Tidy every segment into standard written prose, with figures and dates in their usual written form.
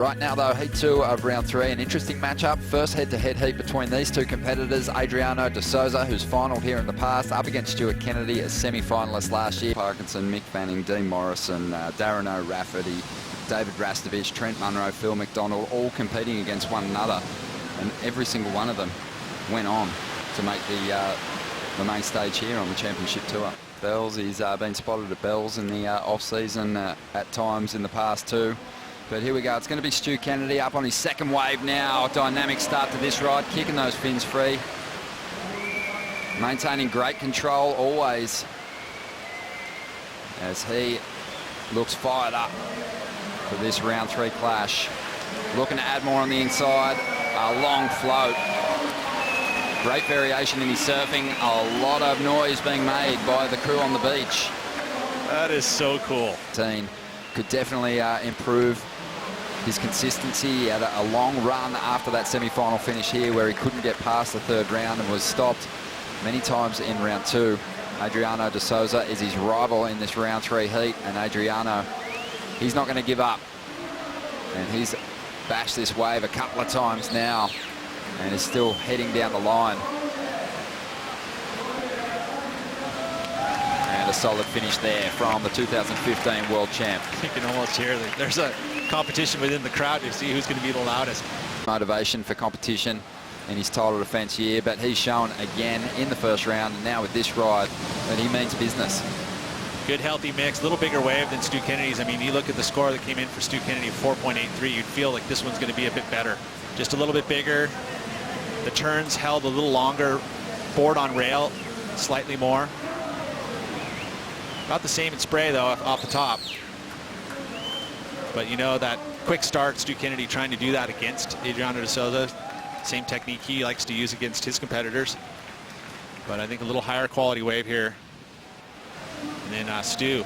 Right now, though, heat 2 of round 3, an interesting matchup. First head-to-head heat between these two competitors, Adriano de Souza, who's finalled here in the past, up against Stuart Kennedy, a semi-finalist last year. Parkinson, Mick Fanning, Dean Morrison, Darren O'Rafferty, David Rastovich, Trent Munro, Phil McDonald, all competing against one another. And every single one of them went on to make the main stage here on the championship tour. Bells, he's been spotted at Bells in the off-season at times in the past too. But here we go, it's going to be Stu Kennedy up on his second wave now. Dynamic start to this ride, kicking those fins free. Maintaining great control always as he looks fired up for this round 3 clash. Looking to add more on the inside, a long float. Great variation in his surfing, a lot of noise being made by the crew on the beach. That is so cool. Could definitely improve his consistency. He had a long run after that semi-final finish here where he couldn't get past the third round and was stopped many times in round 2. Adriano de Souza is his rival in this round 3 heat, and Adriano, he's not going to give up. And he's bashed this wave a couple of times now and is still heading down the line. And a solid finish there from the 2015 world champ. You can almost hear that there's a competition within the crowd to see who's going to be the loudest. Motivation for competition in his title defence year, but he's shown again in the first round and now with this ride that he means business. Good healthy mix, a little bigger wave than Stu Kennedy's. I mean, you look at the score that came in for Stu Kennedy, 4.83, you'd feel like this one's going to be a bit better. Just a little bit bigger. The turns held a little longer. Board on rail, slightly more. About the same in spray, though, off the top. But you know that quick start, Stu Kennedy trying to do that against Adriano de Souza. Same technique he likes to use against his competitors. But I think a little higher quality wave here. And then Stu,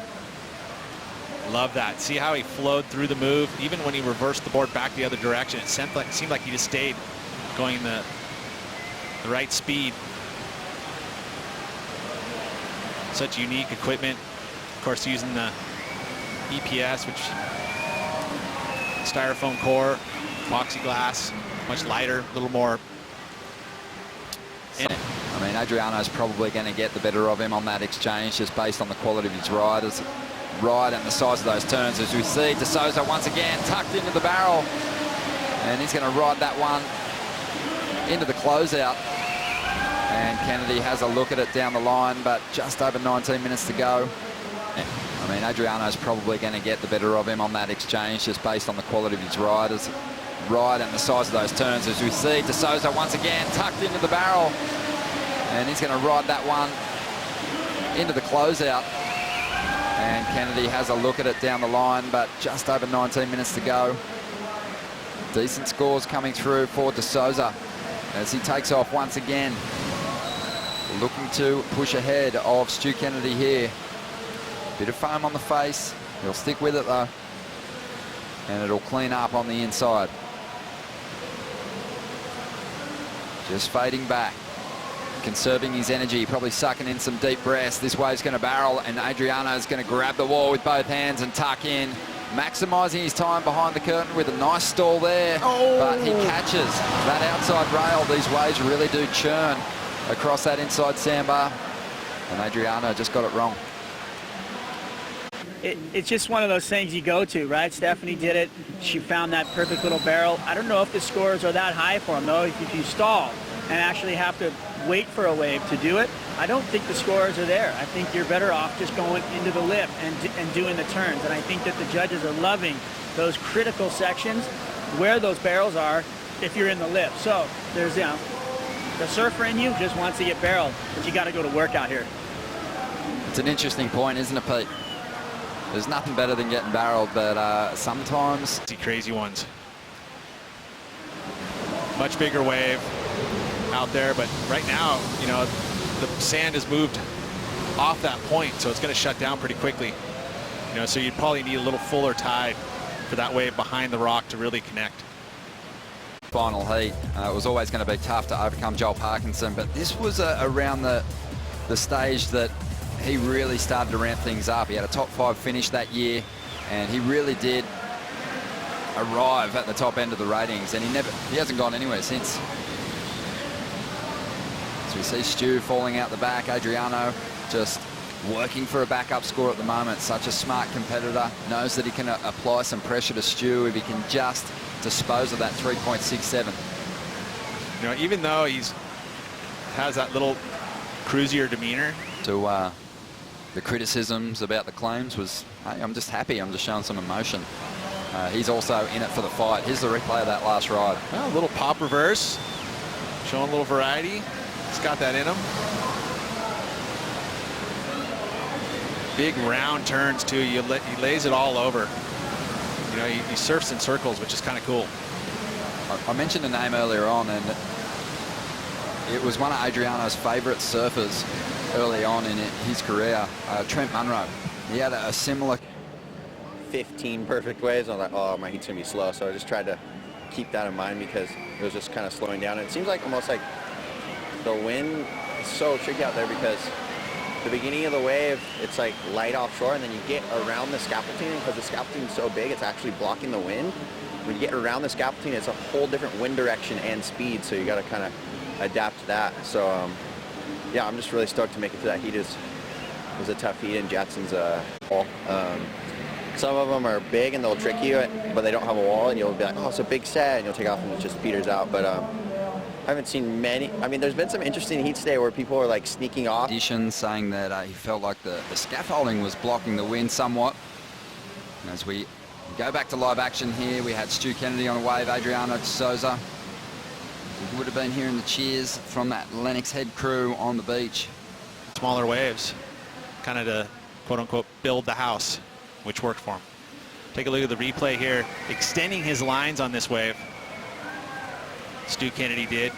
love that. See how he flowed through the move? Even when he reversed the board back the other direction, it seemed like he just stayed going the right speed. Such unique equipment. Of course, using the EPS, which styrofoam core, epoxy glass, much lighter, a little more in it. I mean, Adriano's probably going to get the better of him on that exchange just based on the quality of his ride and the size of those turns. As we see, De Souza once again tucked into the barrel, and he's going to ride that one into the closeout. And Kennedy has a look at it down the line, but just over 19 minutes to go. I mean, Adriano's probably going to get the better of him on that exchange just based on the quality of his ride and the size of those turns. As we see, De Souza once again tucked into the barrel, and he's going to ride that one into the closeout. And Kennedy has a look at it down the line, but just over 19 minutes to go. Decent scores coming through for De Souza as he takes off once again. Looking to push ahead of Stu Kennedy here. Bit of foam on the face. He'll stick with it though. And it'll clean up on the inside. Just fading back. Conserving his energy, probably sucking in some deep breaths. This wave's going to barrel, and Adriano's going to grab the wall with both hands and tuck in. Maximising his time behind the curtain with a nice stall there. Oh. But he catches that outside rail. These waves really do churn across that inside sandbar. And Adriano just got it wrong. It's just one of those things you go to, right? Stephanie did it. She found that perfect little barrel. I don't know if the scores are that high for him, though. If you stall and actually have to wait for a wave to do it, I don't think the scores are there. I think you're better off just going into the lip and doing the turns. And I think that the judges are loving those critical sections where those barrels are if you're in the lip. So there's, the surfer in you just wants to get barreled, but you got to go to work out here. It's an interesting point, isn't it, Pete? There's nothing better than getting barreled, but sometimes... See crazy ones. Much bigger wave out there, but right now, you know, the sand has moved off that point, so it's going to shut down pretty quickly. You know, so you'd probably need a little fuller tide for that wave behind the rock to really connect. Final heat. It was always going to be tough to overcome Joel Parkinson, but this was around the stage that he really started to ramp things up. He had a top 5 finish that year, and he really did arrive at the top end of the ratings, and he hasn't gone anywhere since. So we see Stu falling out the back. Adriano just working for a backup score at the moment. Such a smart competitor. Knows that he can apply some pressure to Stu if he can just dispose of that 3.67. You know, even though has that little cruisier demeanor. So the criticisms about the claims was, hey, I'm just happy. I'm just showing some emotion. He's also in it for the fight. Here's the replay of that last ride. Well, a little pop reverse, showing a little variety. He's got that in him. Big round turns too. He lays it all over. You know, he surfs in circles, which is kind of cool. I mentioned a name earlier on, and it was one of Adriano's favourite surfers early on in his career, Trent Munro. He had a similar 15 perfect waves. I was like, oh, my heat's gonna be slow. So I just tried to keep that in mind because it was just kind of slowing down. And it seems like almost like the wind is so tricky out there because the beginning of the wave, it's like light offshore, and then you get around the scaffolding, and because the scaffolding is so big, it's actually blocking the wind. When you get around the scaffolding, it's a whole different wind direction and speed, so you got to kind of adapt to that. So yeah, I'm just really stoked to make it to that heat. It was a tough heat in Jackson's wall. Some of them are big and they'll trick you, but they don't have a wall, and you'll be like, oh, it's a big set, and you'll take off and it just peters out. But I haven't seen many. I mean, there's been some interesting heats today where people are like sneaking off. saying that he felt like the scaffolding was blocking the wind somewhat. And as we go back to live action here, we had Stu Kennedy on a wave, Adriano de Souza. We would have been hearing the cheers from that Lennox Head crew on the beach. Smaller waves, kind of to quote-unquote build the house, which worked for him. Take a look at the replay here, extending his lines on this wave. Stu Kennedy did.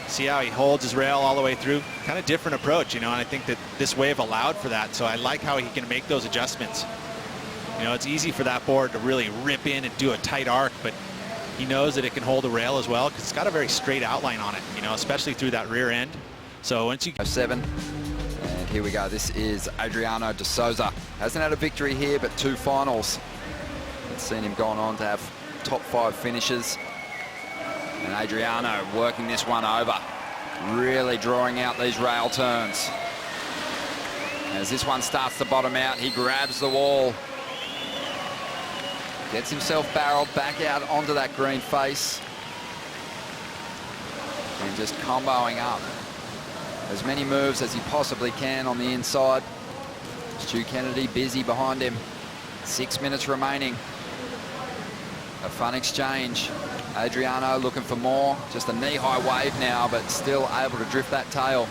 See how he holds his rail all the way through? Kind of different approach, you know, and I think that this wave allowed for that. So I like how he can make those adjustments. You know, it's easy for that board to really rip in and do a tight arc, but he knows that it can hold a rail as well because it's got a very straight outline on it, you know, especially through that rear end. So once you... 7. And here we go. This is Adriano de Souza. Hasn't had a victory here, but 2 finals. I've seen him going on to have top 5 finishes. And Adriano working this one over, really drawing out these rail turns. As this one starts to bottom out, he grabs the wall, gets himself barreled back out onto that green face, and just comboing up as many moves as he possibly can on the inside. Stu Kennedy busy behind him. 6 minutes remaining. A fun exchange. Adriano looking for more. Just a knee-high wave now, but still able to drift that tail.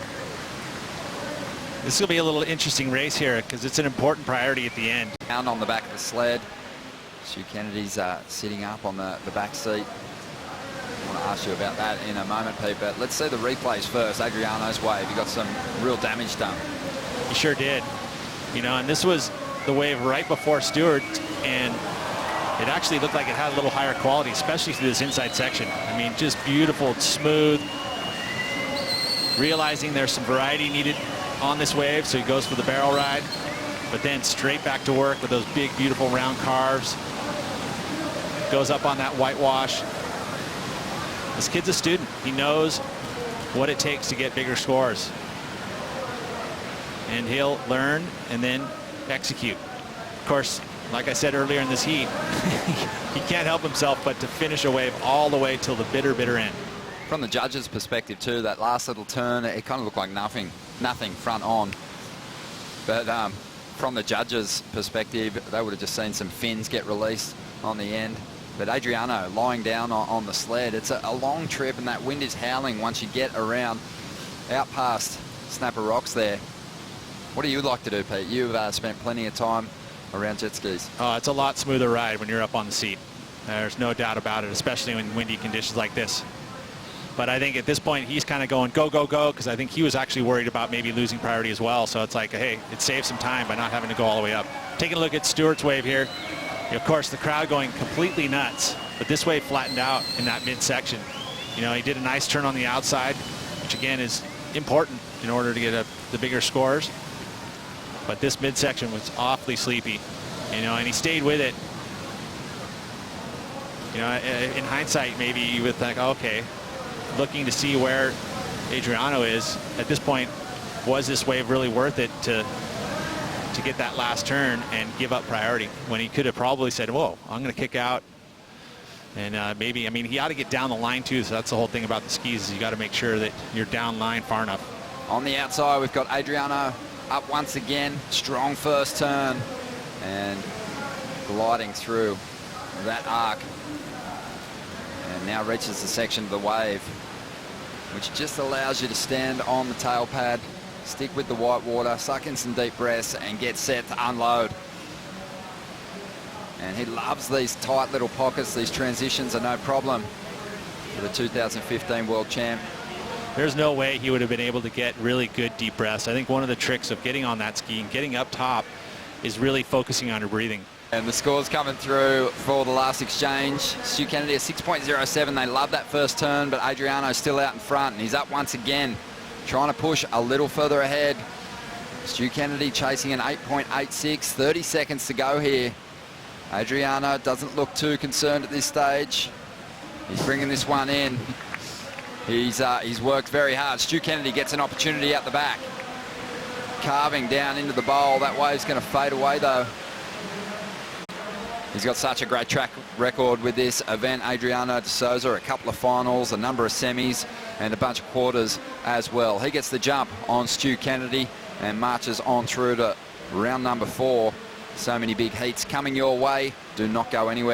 This will be a little interesting race here because it's an important priority at the end. Down on the back of the sled. Stu Kennedy's sitting up on the back seat. I want to ask you about that in a moment, Pete, but let's see the replays first. Adriano's wave, he got some real damage done. He sure did. You know, and this was the wave right before Stuart, and it actually looked like it had a little higher quality, especially through this inside section. I mean, just beautiful, smooth. Realizing there's some variety needed on this wave, so he goes for the barrel ride, but then straight back to work with those big, beautiful round carves. Goes up on that whitewash. This kid's a student. He knows what it takes to get bigger scores. And he'll learn and then execute. Of course, like I said earlier in this heat, he can't help himself but to finish a wave all the way till the bitter, bitter end. From the judge's perspective too, that last little turn, it kind of looked like nothing front on. But from the judge's perspective, they would have just seen some fins get released on the end. But Adriano lying down on the sled, it's a long trip, and that wind is howling once you get around out past Snapper Rocks there. What do you like to do, Pete? You've spent plenty of time around jet skis. Oh, it's a lot smoother ride when you're up on the seat. There's no doubt about it, especially in windy conditions like this. But I think at this point, he's kind of going go, go, go, because I think he was actually worried about maybe losing priority as well. So it's like, hey, it saves some time by not having to go all the way up. Taking a look at Stuart's wave here. Of course, the crowd going completely nuts, but this wave flattened out in that midsection. You know, he did a nice turn on the outside, which again is important in order to get the bigger scores. But this midsection was awfully sleepy, you know, and he stayed with it. You know, in hindsight, maybe you would think, okay, looking to see where Adriano is at this point, was this wave really worth it to get that last turn and give up priority, when he could have probably said, whoa, I'm going to kick out. And maybe, I mean, he ought to get down the line too, so that's the whole thing about the skis, is you got to make sure that you're down line far enough. On the outside, we've got Adriano up once again. Strong first turn and gliding through that arc. And now reaches the section of the wave, which just allows you to stand on the tail pad, stick with the white water, suck in some deep breaths, and get set to unload. And he loves these tight little pockets. These transitions are no problem for the 2015 world champ. There's no way he would have been able to get really good deep breaths. I think one of the tricks of getting on that ski and getting up top is really focusing on your breathing. And the scores coming through for the last exchange. Stu Kennedy a 6.07. They love that first turn, but Adriano's still out in front, and he's up once again, trying to push a little further ahead. Stu Kennedy chasing an 8.86. 30 seconds to go here. Adriano doesn't look too concerned at this stage. He's bringing this one in. He's worked very hard. Stu Kennedy gets an opportunity out the back. Carving down into the bowl. That wave's going to fade away though. He's got such a great track record with this event, Adriano de Souza. A couple of finals, a number of semis, and a bunch of quarters as well. He gets the jump on Stu Kennedy and marches on through to round number 4. So many big heats coming your way. Do not go anywhere.